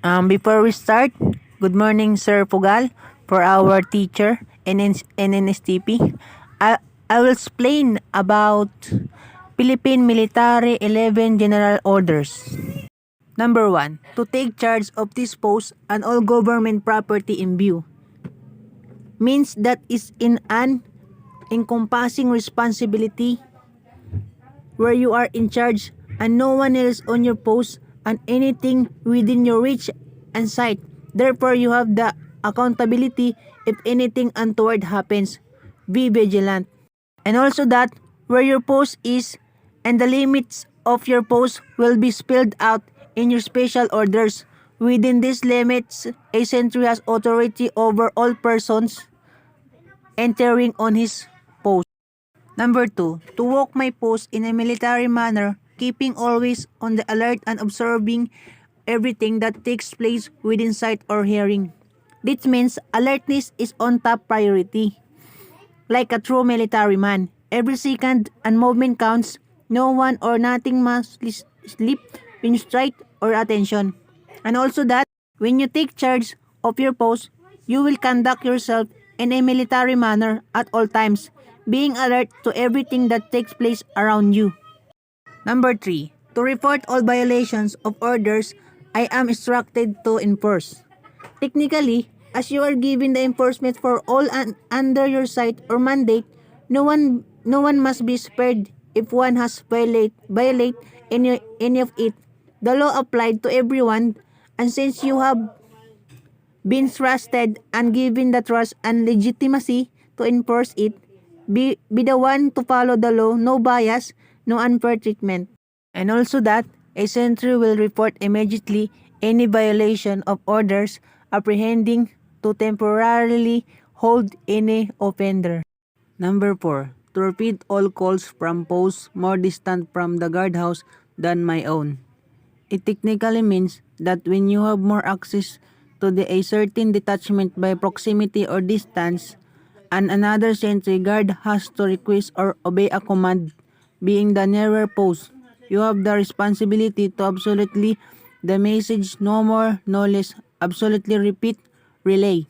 Before we start, good morning, Sir Pugal, for our teacher in NSTP. I, I will explain about Philippine Military 11 General Orders. Number 1. To take charge of this post and all government property in view. Means that is in an encompassing responsibility where you are in charge and no one else on your post and anything within your reach and sight. Therefore, you have the accountability if anything untoward happens. Be vigilant. And also that where your post is and the limits of your post will be spelled out in your special orders. Within these limits, a sentry has authority over all persons entering on his post. Number 2. To walk my post in a military manner, keeping always on the alert and observing everything that takes place within sight or hearing. This means alertness is on top priority. Like a true military man, every second and movement counts. No one or nothing must sleep when you strike or attention. And also that when you take charge of your post, you will conduct yourself in a military manner at all times, being alert to everything that takes place around you. Number 3. To report all violations of orders I am instructed to enforce. Technically, as you are given the enforcement for all under your sight or mandate, no one must be spared if one has violate any of it. The law applied to everyone, and since you have been trusted and given the trust and legitimacy to enforce it, be the one to follow the law, no bias, no unfair treatment. And also that a sentry will report immediately any violation of orders, apprehending to temporarily hold any offender. Number 4. To repeat all calls from posts more distant from the guardhouse than my own. It technically means that when you have more access to a certain detachment by proximity or distance, and another sentry guard has to request or obey a command, being the nearer post, you have the responsibility to absolutely the message no more, no less, absolutely repeat, relay.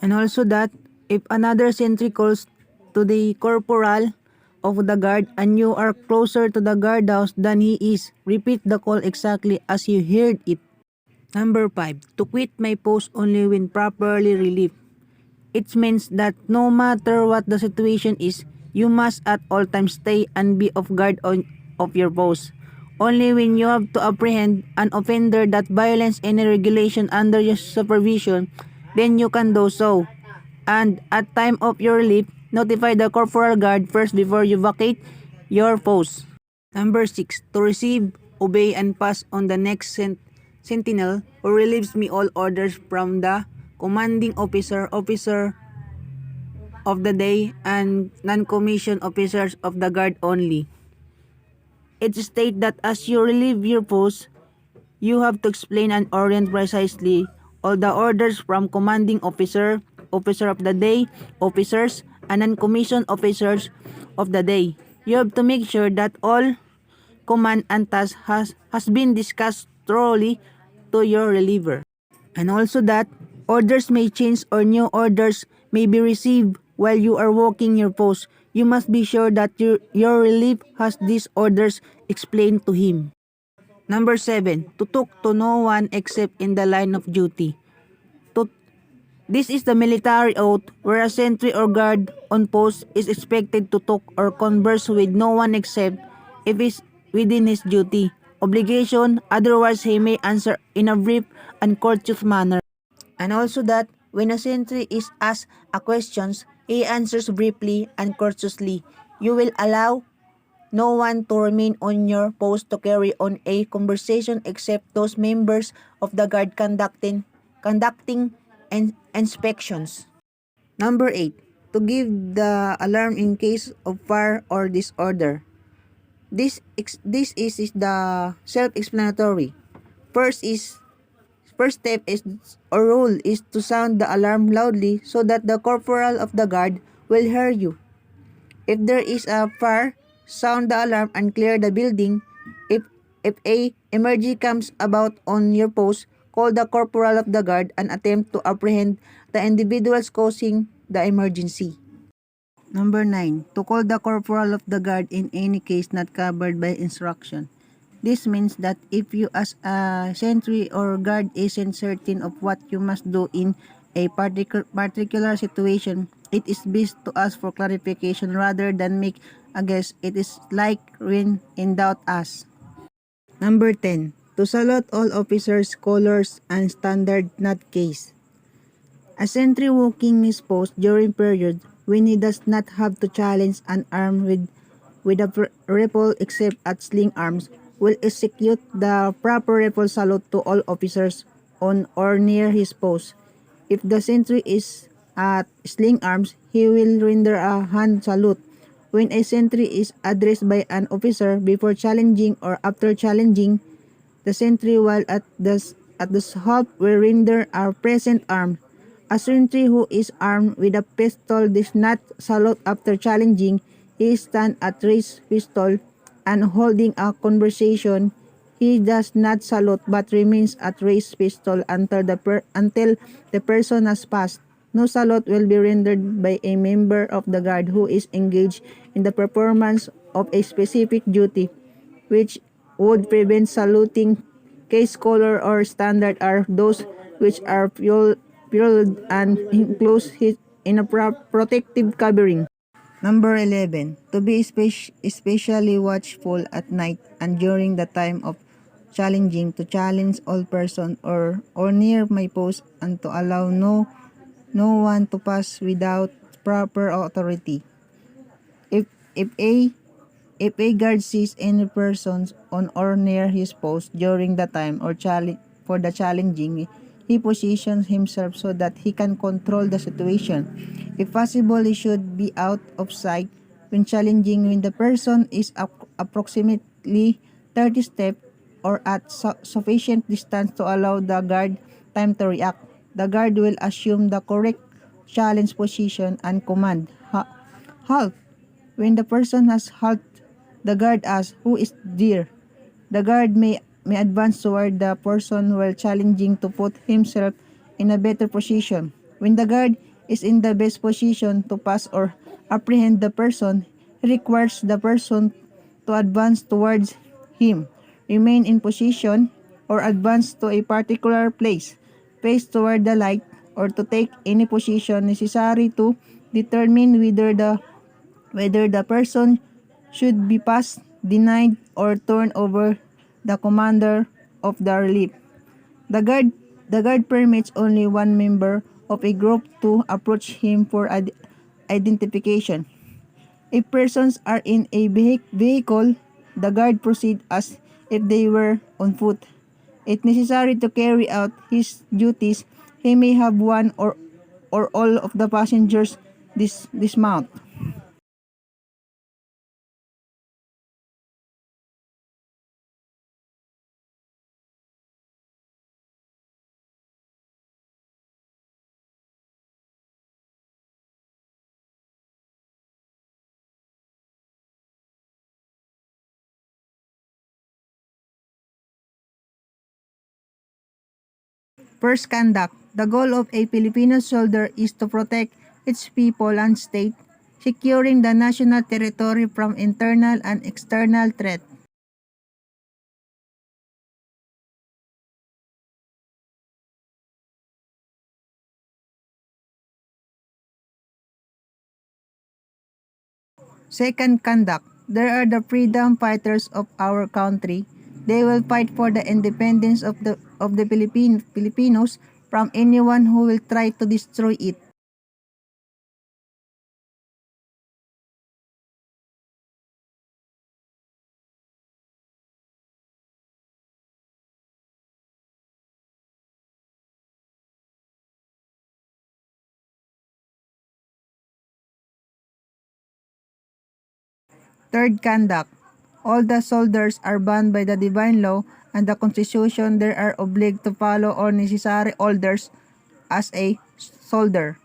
And also that if another sentry calls to the corporal of the guard and you are closer to the guardhouse than he is, repeat the call exactly as you heard it. Number 5. To quit my post only when properly relieved. It means that no matter what the situation is, you must at all times stay and be off guard of your post. Only when you have to apprehend an offender that violates any regulation under your supervision, then you can do so. And at time of your relief, notify the corporal guard first before you vacate your post. Number 6. To receive, obey, and pass on the next sentinel who relieves me all orders from the commanding officer of the day, and non-commissioned officers of the guard only. It states that as you relieve your post, you have to explain and orient precisely all the orders from commanding officer, officer of the day, officers, and non-commissioned officers of the day. You have to make sure that all command and task has been discussed thoroughly to your reliever. And also that orders may change or new orders may be received while you are walking your post. You must be sure that your relief has these orders explained to him. Number 7. To talk to no one except in the line of duty. This is the military oath where a sentry or guard on post is expected to talk or converse with no one except if it's within his duty obligation, otherwise he may answer in a brief and courteous manner. And also that when a sentry is asked a questions, he answers briefly and courteously. You will allow no one to remain on your post to carry on a conversation except those members of the guard conducting inspections. Number 8. To give the alarm in case of fire or disorder. This is the self-explanatory. First step is or rule is to sound the alarm loudly so that the corporal of the guard will hear you. If there is a fire, sound the alarm and clear the building. If a emergency comes about on your post, call the corporal of the guard and attempt to apprehend the individuals causing the emergency. Number 9. To call the corporal of the guard in any case not covered by instruction. This means that if you as a sentry or guard isn't certain of what you must do in a particular situation, it is best to ask for clarification rather than make a guess. It is like when in doubt ask. Number 10. To salute all officers, colors, and standard not case. A sentry walking his post during period when he does not have to challenge an arm with a rifle except at sling arms will execute the proper rifle salute to all officers on or near his post. If the sentry is at sling arms, he will render a hand salute. When a sentry is addressed by an officer before challenging or after challenging, the sentry while at the halt will render a present arm. A sentry who is armed with a pistol does not salute after challenging. He stands at raised pistol and holding a conversation. He does not salute but remains at raised pistol until the person has passed. No salute will be rendered by a member of the guard who is engaged in the performance of a specific duty, which would prevent saluting. Case color or standard are those which are pulled and enclosed in a protective covering. Number 11. To be especially watchful at night and during the time of challenging, to challenge all persons or near my post and to allow no one to pass without proper authority. If if a If a guard sees any persons on or near his post during the time or for the challenging, he positions himself so that he can control the situation. If possible, he should be out of sight when challenging when the person is approximately 30 steps or at sufficient distance to allow the guard time to react. The guard will assume the correct challenge position and command, halt. When the person has halt, the guard asks, "Who is there?" The guard may advance toward the person while challenging to put himself in a better position. When the guard is in the best position to pass or apprehend the person, he requires the person to advance towards him, remain in position, or advance to a particular place, face toward the light, or to take any position necessary to determine whether the person should be passed, denied, or turned over the commander of the relief. The guard permits only one member of a group to approach him for identification. If persons are in a vehicle, the guard proceeds as if they were on foot. If necessary to carry out his duties, he may have one or all of the passengers dismount. First, conduct. The goal of a Filipino soldier is to protect its people and state, securing the national territory from internal and external threat. Second, conduct. There are the freedom fighters of our country. They will fight for the independence of the Filipinos from anyone who will try to destroy it. Third, conduct. All the soldiers are bound by the divine law and the constitution. They are obliged to follow all necessary orders as a soldier.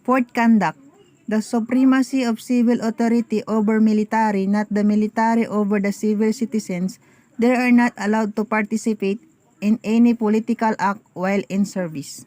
Fourth, conduct. The supremacy of civil authority over military, not the military over the civil citizens. They are not allowed to participate in any political act while in service.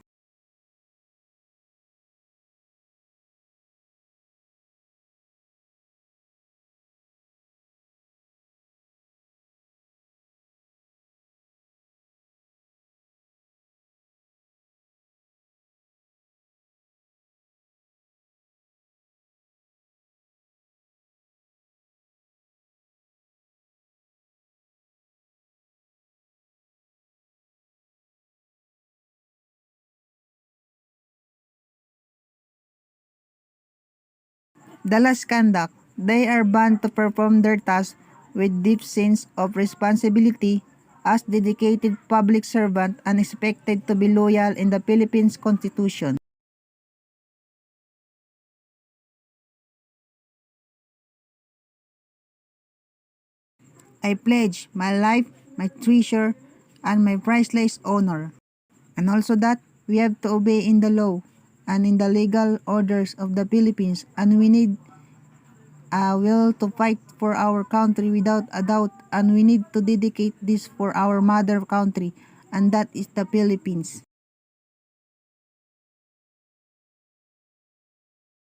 The last, conduct. They are bound to perform their tasks with deep sense of responsibility as dedicated public servant and expected to be loyal in the Philippines Constitution. I pledge my life, my treasure, and my priceless honor. And also that we have to obey in the law and in the legal orders of the Philippines, and we need a will to fight for our country without a doubt, and we need to dedicate this for our mother country, and that is the Philippines.